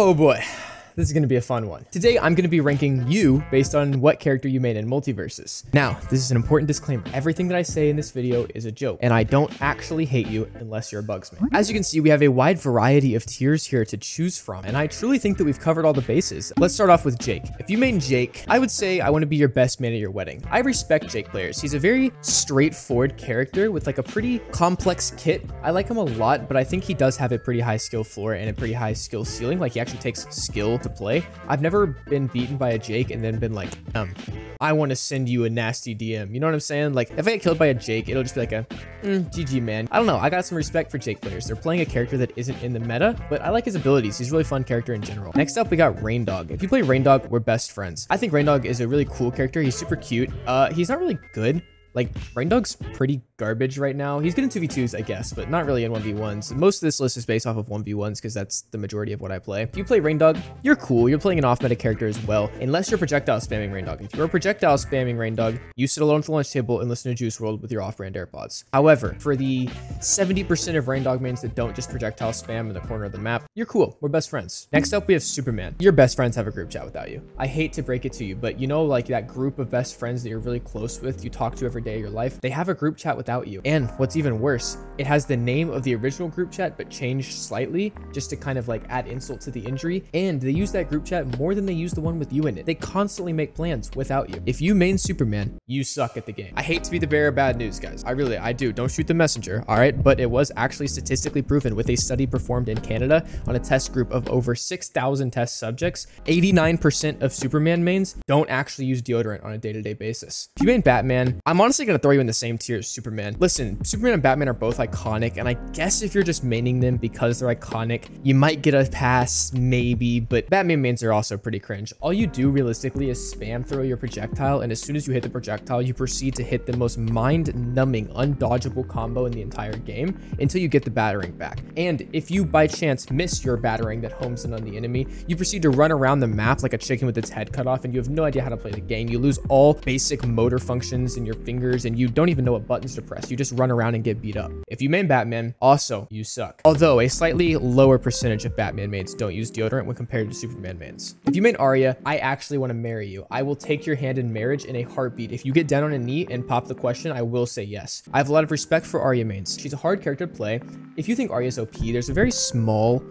Oh boy. This is going to be a fun one. Today, I'm going to be ranking you based on what character you made in MultiVersus. Now, this is an important disclaimer. Everything that I say in this video is a joke, and I don't actually hate you unless you're a Bugsman. As you can see, we have a wide variety of tiers here to choose from, and I truly think that we've covered all the bases. Let's start off with Jake. If you main Jake, I would say I want to be your best man at your wedding. I respect Jake players. He's a very straightforward character with like a pretty complex kit. I like him a lot, but I think he does have a pretty high skill floor and a pretty high skill ceiling. Like he actually takes skill to play. I've never been beaten by a Jake and then been like, I want to send you a nasty DM. You know what I'm saying? Like if I get killed by a Jake, it'll just be like a GG, man. I don't know. I got some respect for Jake players. They're playing a character that isn't in the meta, but I like his abilities. He's a really fun character in general. Next up, we got Raindog. If you play Raindog, we're best friends. I think Raindog is a really cool character. He's super cute. He's not really good. Like, Raindog's pretty garbage right now. He's good in 2v2s, I guess, but not really in 1v1s. Most of this list is based off of 1v1s because that's the majority of what I play. If you play Raindog, you're cool. You're playing an off-meta character as well, unless you're projectile spamming Raindog. If you're a projectile spamming Raindog, you sit alone at the lunch table and listen to Juice WRLD with your off-brand AirPods. However, for the 70% of Raindog mains that don't just projectile spam in the corner of the map, you're cool. We're best friends. Next up, we have Superman. Your best friends have a group chat without you. I hate to break it to you, but you know, like that group of best friends that you're really close with, you talk to every day of your life, they have a group chat without you. And what's even worse, it has the name of the original group chat but changed slightly just to kind of like add insult to the injury, and they use that group chat more than they use the one with you in it. They constantly make plans without you. If you main Superman, you suck at the game. I hate to be the bearer of bad news, guys. I do. Don't shoot the messenger, all right? But it was actually statistically proven with a study performed in Canada on a test group of over 6,000 test subjects. 89% of Superman mains don't actually use deodorant on a day-to-day basis. If you main Batman, I'm honestly gonna throw you in the same tier as Superman. Listen, Superman and Batman are both iconic, and I guess if you're just maining them because they're iconic, you might get a pass, maybe, but Batman mains are also pretty cringe. All you do realistically is spam throw your projectile, and as soon as you hit the projectile, you proceed to hit the most mind-numbing, undodgeable combo in the entire game until you get the battering back. And if you by chance miss your battering that homes in on the enemy, you proceed to run around the map like a chicken with its head cut off, and you have no idea how to play the game. You lose all basic motor functions in your fingers, and you don't even know what buttons to press. You just run around and get beat up. If you main Batman, also, you suck. Although a slightly lower percentage of Batman mains don't use deodorant when compared to Superman mains. If you main Arya, I actually want to marry you. I will take your hand in marriage in a heartbeat. If you get down on a knee and pop the question, I will say yes. I have a lot of respect for Arya mains. She's a hard character to play. If you think Arya's OP, there's a very small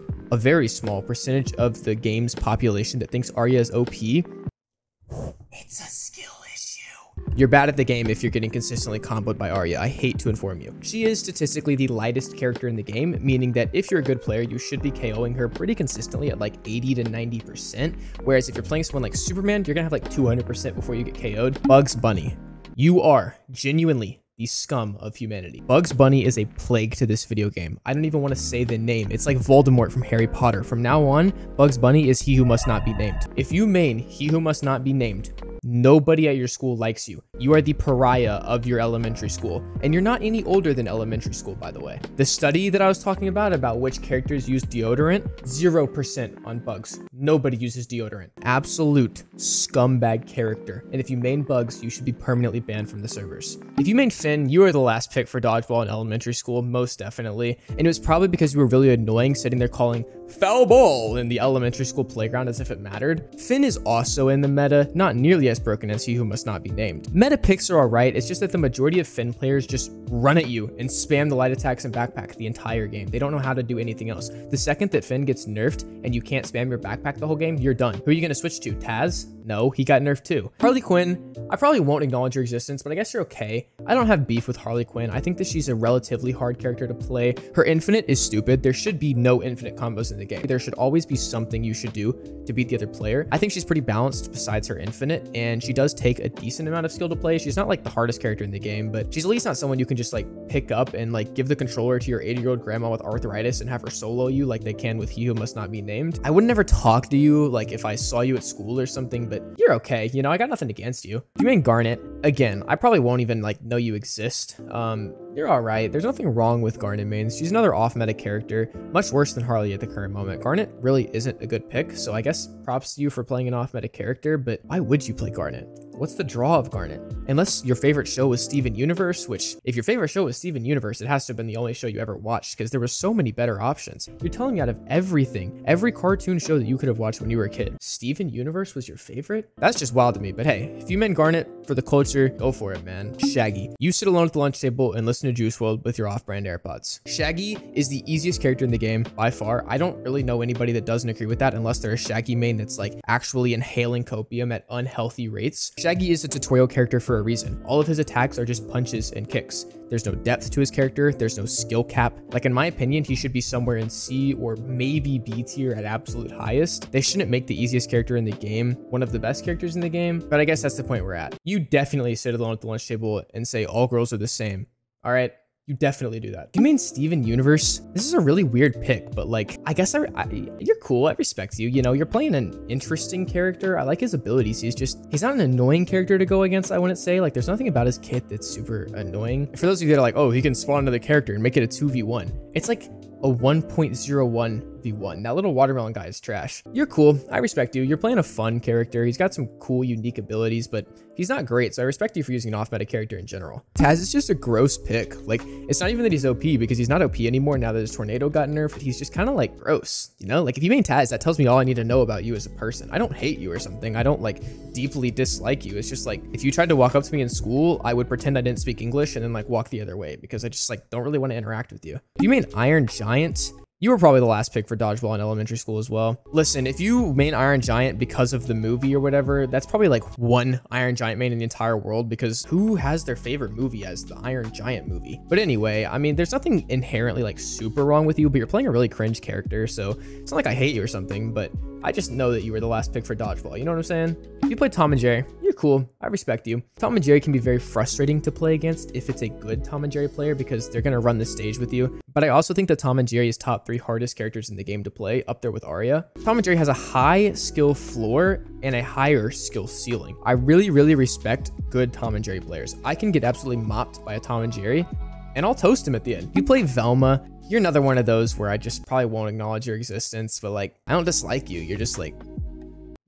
percentage of the game's population that thinks Arya is OP. It's a skill issue. You're bad at the game if you're getting consistently comboed by Arya. I hate to inform you. She is statistically the lightest character in the game, meaning that if you're a good player, you should be KOing her pretty consistently at like 80 to 90%. Whereas if you're playing someone like Superman, you're gonna have like 200% before you get KO'd. Bugs Bunny, you are genuinely the scum of humanity. Bugs Bunny is a plague to this video game. I don't even want to say the name. It's like Voldemort from Harry Potter. From now on, Bugs Bunny is he who must not be named. If you main he who must not be named, nobody at your school likes you. You are the pariah of your elementary school. And you're not any older than elementary school, by the way. The study that I was talking about which characters use deodorant, 0% on Bugs. Nobody uses deodorant. Absolute scumbag character. And if you main Bugs, you should be permanently banned from the servers. If you main Finn, you were the last pick for dodgeball in elementary school, most definitely. And it was probably because you were really annoying sitting there calling foul ball in the elementary school playground as if it mattered. Finn is also in the meta, not nearly as broken as he who must not be named. Meta picks are alright, it's just that the majority of Finn players just run at you and spam the light attacks and backpack the entire game. They don't know how to do anything else. The second that Finn gets nerfed and you can't spam your backpack the whole game, you're done. Who are you going to switch to? Taz? No, he got nerfed too. Harley Quinn, I probably won't acknowledge your existence, but I guess you're okay. I don't have beef with Harley Quinn. I think that she's a relatively hard character to play. Her infinite is stupid. There should be no infinite combos in the game. There should always be something you should do to beat the other player. I think she's pretty balanced besides her infinite, and she does take a decent amount of skill to play. She's not like the hardest character in the game, but she's at least not someone you can just like pick up and like give the controller to your 80-year-old grandma with arthritis and have her solo you like they can with he who must not be named. I would never talk to you like if I saw you at school or something, but you're okay. You know, I got nothing against you. If you main Garnet, again, I probably won't even like know you exist. You're all right. There's nothing wrong with Garnet mains. She's another off-meta character, much worse than Harley at the current moment. Garnet really isn't a good pick, so I guess props to you for playing an off-meta character, but why would you play Garnet? What's the draw of Garnet? Unless your favorite show was Steven Universe, which if your favorite show was Steven Universe, it has to have been the only show you ever watched because there were so many better options. You're telling me out of everything, every cartoon show that you could have watched when you were a kid, Steven Universe was your favorite? That's just wild to me. But hey, if you meant Garnet for the culture, go for it, man. Shaggy. You sit alone at the lunch table and listen to Juice WRLD with your off-brand AirPods. Shaggy is the easiest character in the game by far. I don't really know anybody that doesn't agree with that unless they're a Shaggy main that's like actually inhaling copium at unhealthy rates. Shaggy is a tutorial character for a reason. All of his attacks are just punches and kicks. There's no depth to his character. There's no skill cap. Like in my opinion, he should be somewhere in C or maybe B tier at absolute highest. They shouldn't make the easiest character in the game one of the best characters in the game, but I guess that's the point we're at. You definitely sit alone at the lunch table and say all girls are the same. All right. You definitely do that. You mean Steven Universe? This is a really weird pick, but like, I guess you're cool. I respect you. You know, you're playing an interesting character. I like his abilities. He's not an annoying character to go against, I wouldn't say. Like, there's nothing about his kit that's super annoying. For those of you that are like, oh, he can spawn another character and make it a 2v1. It's like a 1.01 v1. That little watermelon guy is trash. You're cool. I respect you. You're playing a fun character. He's got some cool, unique abilities, but he's not great. So I respect you for using an off-meta character in general. Taz is just a gross pick. Like, it's not even that he's OP because he's not OP anymore now that his tornado got nerfed. He's just kind of like gross, you know? Like if you main Taz, that tells me all I need to know about you as a person. I don't hate you or something. I don't like deeply dislike you. It's just like, if you tried to walk up to me in school, I would pretend I didn't speak English and then like walk the other way because I just like don't really want to interact with you. If you main Iron Giant, you were probably the last pick for dodgeball in elementary school as well. Listen, if you main Iron Giant because of the movie or whatever, that's probably like one Iron Giant main in the entire world because who has their favorite movie as the Iron Giant movie? But anyway, I mean, there's nothing inherently like super wrong with you, but you're playing a really cringe character. So it's not like I hate you or something, but I just know that you were the last pick for dodgeball. You know what I'm saying? If you play Tom and Jerry, you're cool. I respect you. Tom and Jerry can be very frustrating to play against if it's a good Tom and Jerry player because they're going to run the stage with you. But I also think that Tom and Jerry is top 3 hardest characters in the game to play, up there with Arya. Tom and Jerry has a high skill floor and a higher skill ceiling. I really, really respect good Tom and Jerry players. I can get absolutely mopped by a Tom and Jerry and I'll toast him at the end. You play Velma, you're another one of those where I just probably won't acknowledge your existence, but like, I don't dislike you. You're just like,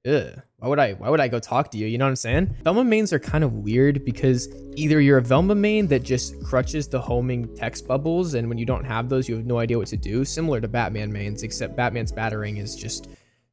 ugh. Why would I go talk to you? You know what I'm saying? Velma mains are kind of weird because either you're a Velma main that just crutches the homing text bubbles, and when you don't have those, you have no idea what to do, similar to Batman mains, except Batman's battering is just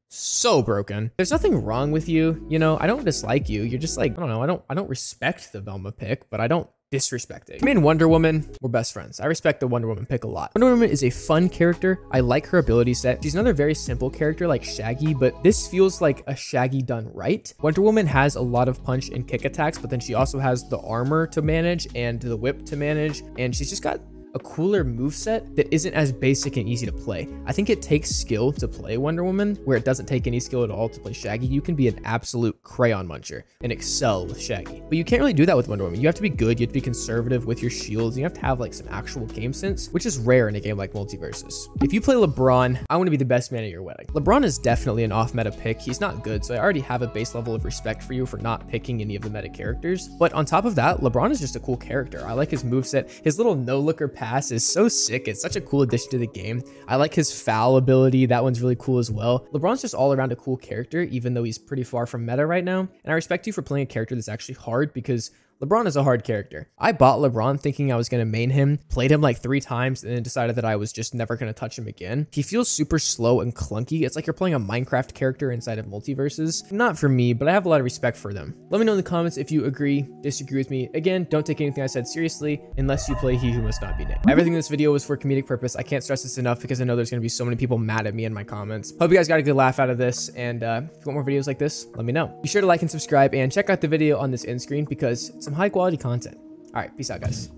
so broken. There's nothing wrong with you, you know. I don't dislike you. You're just like, I don't know. I don't respect the Velma pick, but I don't disrespect it. I mean, Wonder Woman, we're best friends. I respect the Wonder Woman pick a lot. Wonder Woman is a fun character. I like her ability set. She's another very simple character like Shaggy, but this feels like a Shaggy done right. Wonder Woman has a lot of punch and kick attacks, but then she also has the armor to manage and the whip to manage, and she's just got a cooler moveset that isn't as basic and easy to play. I think it takes skill to play Wonder Woman, where it doesn't take any skill at all to play Shaggy. You can be an absolute crayon muncher and excel with Shaggy. But you can't really do that with Wonder Woman. You have to be good, you have to be conservative with your shields, you have to have like some actual game sense, which is rare in a game like MultiVersus. If you play LeBron, I want to be the best man at your wedding. LeBron is definitely an off-meta pick. He's not good, so I already have a base level of respect for you for not picking any of the meta characters. But on top of that, LeBron is just a cool character. I like his moveset. His little no-looker pass is so sick. It's such a cool addition to the game. I like his foul ability. That one's really cool as well. LeBron's just all around a cool character, even though he's pretty far from meta right now. And I respect you for playing a character that's actually hard because LeBron is a hard character. I bought LeBron thinking I was going to main him, played him like 3 times, and then decided that I was just never going to touch him again. He feels super slow and clunky. It's like you're playing a Minecraft character inside of MultiVersus. Not for me, but I have a lot of respect for them. Let me know in the comments if you agree, disagree with me. Again, don't take anything I said seriously unless you play He Who Must Not Be Named. Everything in this video was for comedic purpose. I can't stress this enough because I know there's going to be so many people mad at me in my comments. Hope you guys got a good laugh out of this, and if you want more videos like this, let me know. Be sure to like and subscribe and check out the video on this end screen because it's some high quality content. All right, peace out, guys.